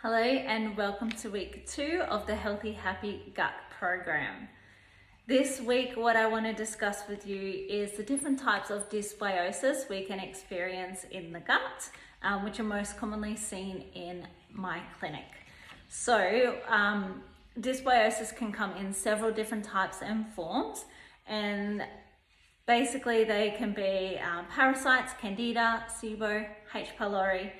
Hello and welcome to week 2 of the Healthy Happy Gut program. This week what I want to discuss with you is the different types of dysbiosis we can experience in the gut, which are most commonly seen in my clinic. So dysbiosis can come in several different types and forms, and basically they can be parasites, candida, SIBO, H. pylori,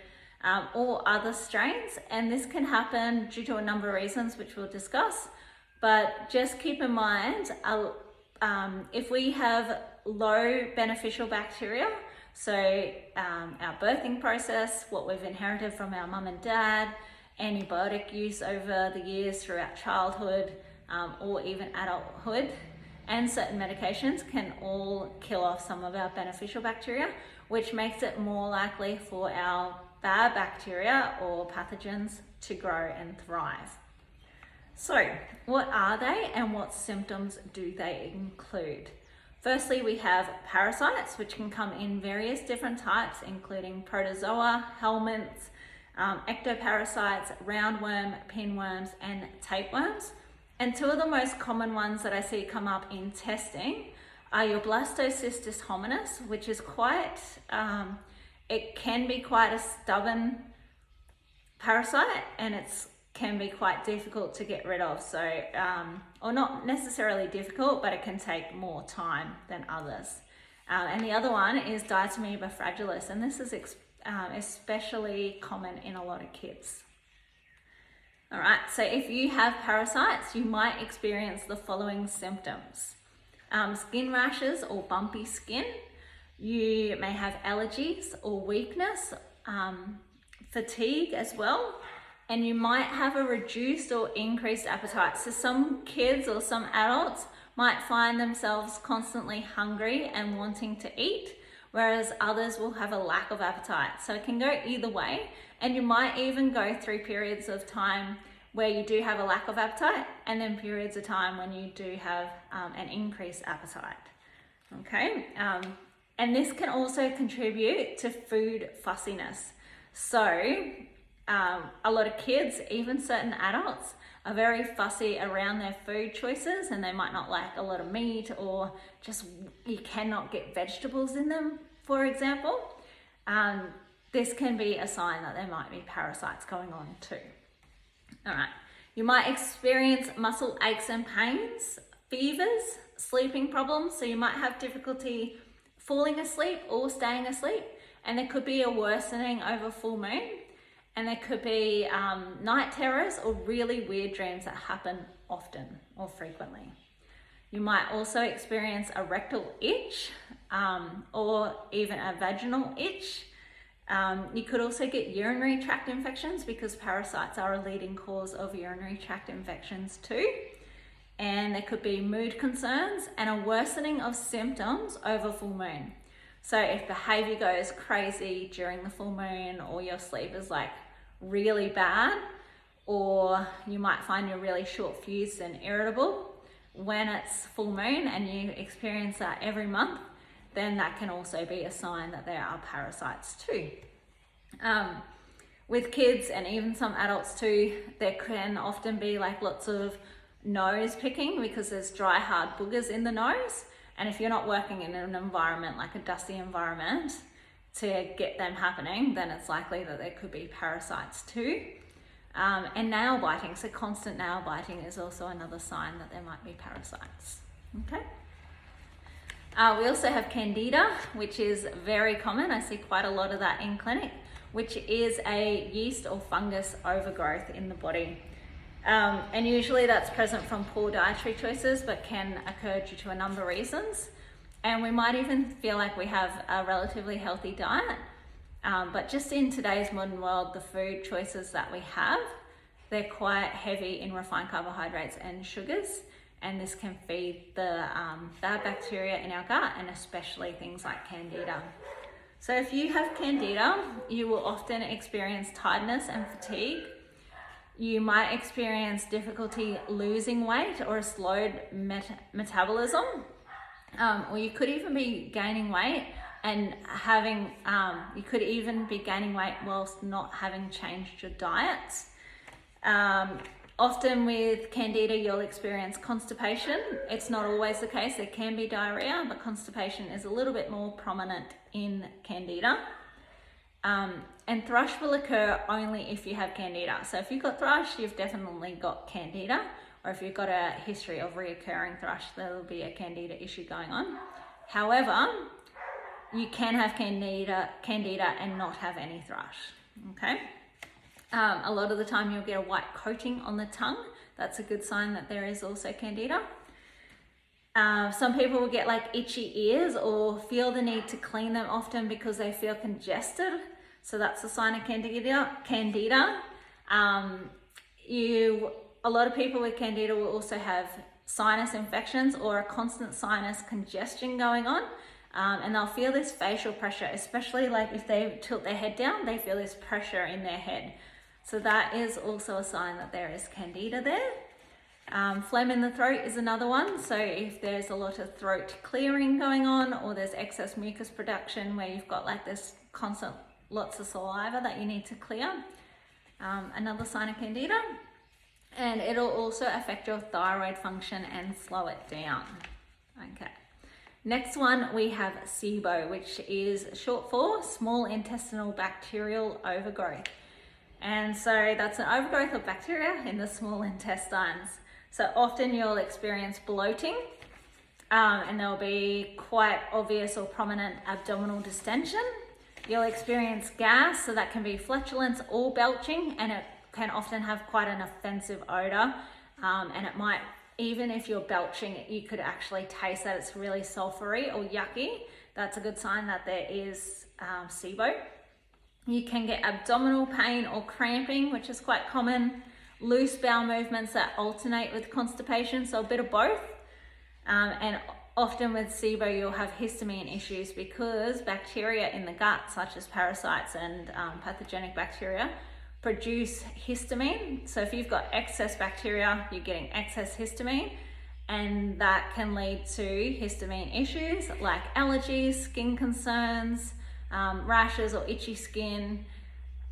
or other strains, and this can happen due to a number of reasons which we'll discuss. But just keep in mind, if we have low beneficial bacteria, so our birthing process, what we've inherited from our mum and dad, antibiotic use over the years throughout childhood or even adulthood, and certain medications can all kill off some of our beneficial bacteria, which makes it more likely for our bad bacteria or pathogens to grow and thrive. So what are they and what symptoms do they include? Firstly, we have parasites, which can come in various different types, including protozoa, helminths, ectoparasites, roundworm, pinworms, and tapeworms. And two of the most common ones that I see come up in testing are your blastocystis hominis, which is quite it can be quite a stubborn parasite, and it can be quite difficult to get rid of. So, or not necessarily difficult, but it can take more time than others. And the other one is Diatomeba fragilis, and this is especially common in a lot of kids. All right, so if you have parasites, you might experience the following symptoms. Skin rashes or bumpy skin. You may have allergies or weakness, fatigue as well, and you might have a reduced or increased appetite. So some kids or some adults might find themselves constantly hungry and wanting to eat, whereas others will have a lack of appetite. So it can go either way, and you might even go through periods of time where you do have a lack of appetite, and then periods of time when you do have an increased appetite. Okay. And this can also contribute to food fussiness. So a lot of kids, even certain adults, are very fussy around their food choices, and they might not like a lot of meat, or just you cannot get vegetables in them, for example. This can be a sign that there might be parasites going on too. All right, you might experience muscle aches and pains, fevers, sleeping problems. So you might have difficulty falling asleep or staying asleep, and there could be a worsening over full moon, and there could be night terrors or really weird dreams that happen often or frequently. You might also experience a rectal itch or even a vaginal itch. You could also get urinary tract infections, because parasites are a leading cause of urinary tract infections too. And there could be mood concerns and a worsening of symptoms over full moon. So if behavior goes crazy during the full moon, or your sleep is like really bad, or you might find you're really short fused and irritable when it's full moon, and you experience that every month, then that can also be a sign that there are parasites too. With kids and even some adults too, there can often be like lots of nose picking, because there's dry, hard boogers in the nose. And if you're not working in an environment like a dusty environment to get them happening, then it's likely that there could be parasites too. And nail biting, so constant nail biting is also another sign that there might be parasites. Okay. We also have candida, which is very common. I see quite a lot of that in clinic, which is a yeast or fungus overgrowth in the body. And usually that's present from poor dietary choices, but can occur due to a number of reasons. And we might even feel like we have a relatively healthy diet, but just in today's modern world, the food choices that we have, they're quite heavy in refined carbohydrates and sugars, and this can feed the bad bacteria in our gut, and especially things like candida. So if you have candida, you will often experience tiredness and fatigue. You might experience difficulty losing weight or a slowed metabolism, or you could even be gaining weight and having, you could even be gaining weight whilst not having changed your diet. Often with candida, you'll experience constipation. It's not always the case. There can be diarrhea, but constipation is a little bit more prominent in candida. And thrush will occur only if you have candida. So if you've got thrush, you've definitely got candida. Or if you've got a history of reoccurring thrush, there'll be a candida issue going on. However, you can have candida and not have any thrush, okay? A lot of the time you'll get a white coating on the tongue. That's a good sign that there is also candida. Some people will get like itchy ears or feel the need to clean them often because they feel congested. So that's a sign of candida. A lot of people with candida will also have sinus infections or a constant sinus congestion going on. And they'll feel this facial pressure, especially like if they tilt their head down, they feel this pressure in their head. So that is also a sign that there is candida there. Phlegm in the throat is another one. So if there's a lot of throat clearing going on, or there's excess mucus production where you've got like this constant lots of saliva that you need to clear, another sign of candida. And it'll also affect your thyroid function and slow it down. Okay. Next one, we have SIBO, which is short for small intestinal bacterial overgrowth. And so that's an overgrowth of bacteria in the small intestines. So often you'll experience bloating, and there'll be quite obvious or prominent abdominal distension. You'll experience gas, so that can be flatulence or belching, and it can often have quite an offensive odor, and it might, even if you're belching, you could actually taste that it's really sulfury or yucky. That's a good sign that there is SIBO. You can get abdominal pain or cramping, which is quite common. Loose bowel movements that alternate with constipation, so a bit of both. And often with SIBO, you'll have histamine issues because bacteria in the gut, such as parasites and pathogenic bacteria, produce histamine. So if you've got excess bacteria, you're getting excess histamine, and that can lead to histamine issues like allergies, skin concerns, rashes or itchy skin,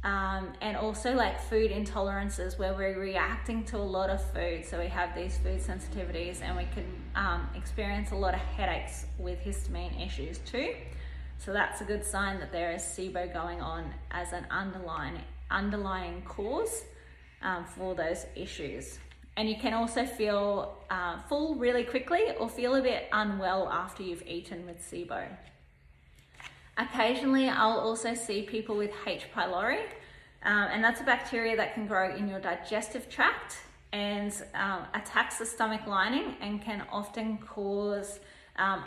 and also like food intolerances where we're reacting to a lot of food. So we have these food sensitivities, and we can experience a lot of headaches with histamine issues too. So that's a good sign that there is SIBO going on as an underlying cause for those issues. And you can also feel full really quickly or feel a bit unwell after you've eaten with SIBO. Occasionally, I'll also see people with H. pylori, and that's a bacteria that can grow in your digestive tract and attacks the stomach lining and can often cause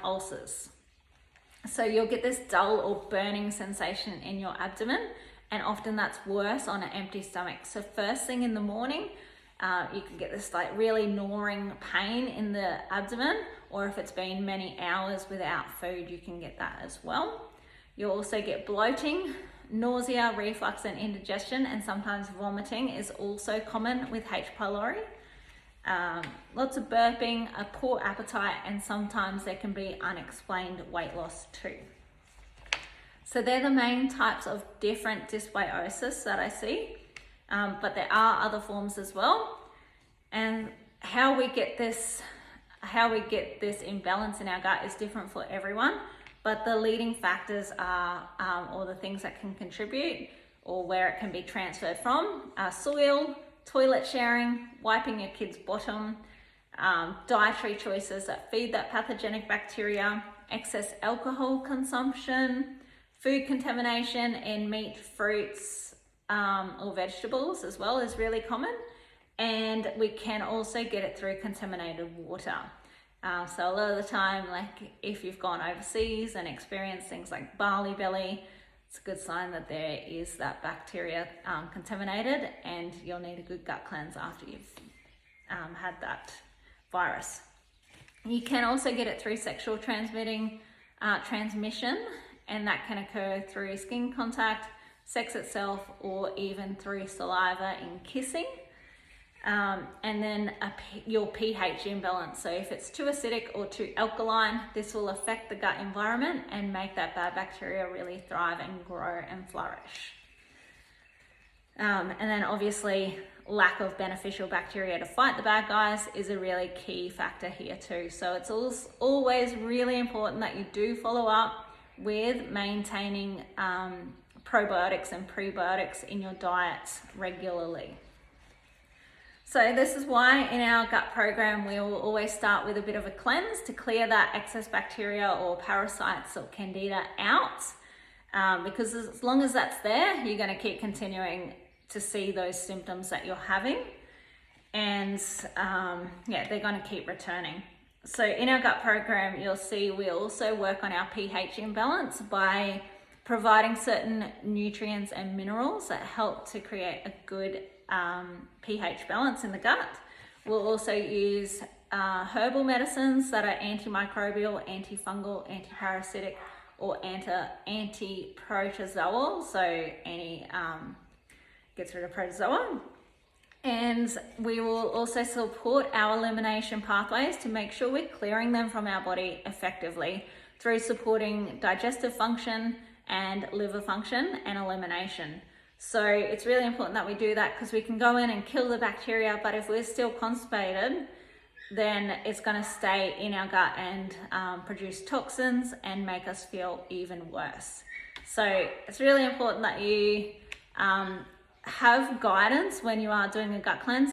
ulcers. So you'll get this dull or burning sensation in your abdomen, and often that's worse on an empty stomach. So first thing in the morning, you can get this like really gnawing pain in the abdomen, or if it's been many hours without food, you can get that as well. You'll also get bloating, nausea, reflux and indigestion, and sometimes vomiting is also common with H. pylori. Lots of burping, a poor appetite, and sometimes there can be unexplained weight loss too. So they're the main types of different dysbiosis that I see, but there are other forms as well. And how we get this imbalance in our gut is different for everyone. But the leading factors are, or the things that can contribute or where it can be transferred from, are soil, toilet sharing, wiping your kid's bottom, dietary choices that feed that pathogenic bacteria, excess alcohol consumption, food contamination in meat, fruits, or vegetables as well is really common. And we can also get it through contaminated water. So a lot of the time, like if you've gone overseas and experienced things like barley belly, it's a good sign that there is that bacteria contaminated, and you'll need a good gut cleanse after you've had that virus. You can also get it through sexual transmission, and that can occur through skin contact, sex itself, or even through saliva in kissing. And then your pH imbalance. So if it's too acidic or too alkaline, this will affect the gut environment and make that bad bacteria really thrive and grow and flourish. And then obviously lack of beneficial bacteria to fight the bad guys is a really key factor here too. So it's always really important that you do follow up with maintaining probiotics and prebiotics in your diet regularly. So this is why in our gut program, we will always start with a bit of a cleanse to clear that excess bacteria or parasites or candida out. Because as long as that's there, you're going to keep continuing to see those symptoms that you're having. And they're going to keep returning. So in our gut program, you'll see we also work on our pH imbalance by providing certain nutrients and minerals that help to create a good pH balance in the gut. We'll also use herbal medicines that are antimicrobial, antifungal, antiparasitic, or anti-protozoal, so gets rid of protozoa. And we will also support our elimination pathways to make sure we're clearing them from our body effectively through supporting digestive function and liver function and elimination. So it's really important that we do that because we can go in and kill the bacteria, but if we're still constipated, then it's going to stay in our gut and produce toxins and make us feel even worse. So it's really important that you have guidance when you are doing a gut cleanse.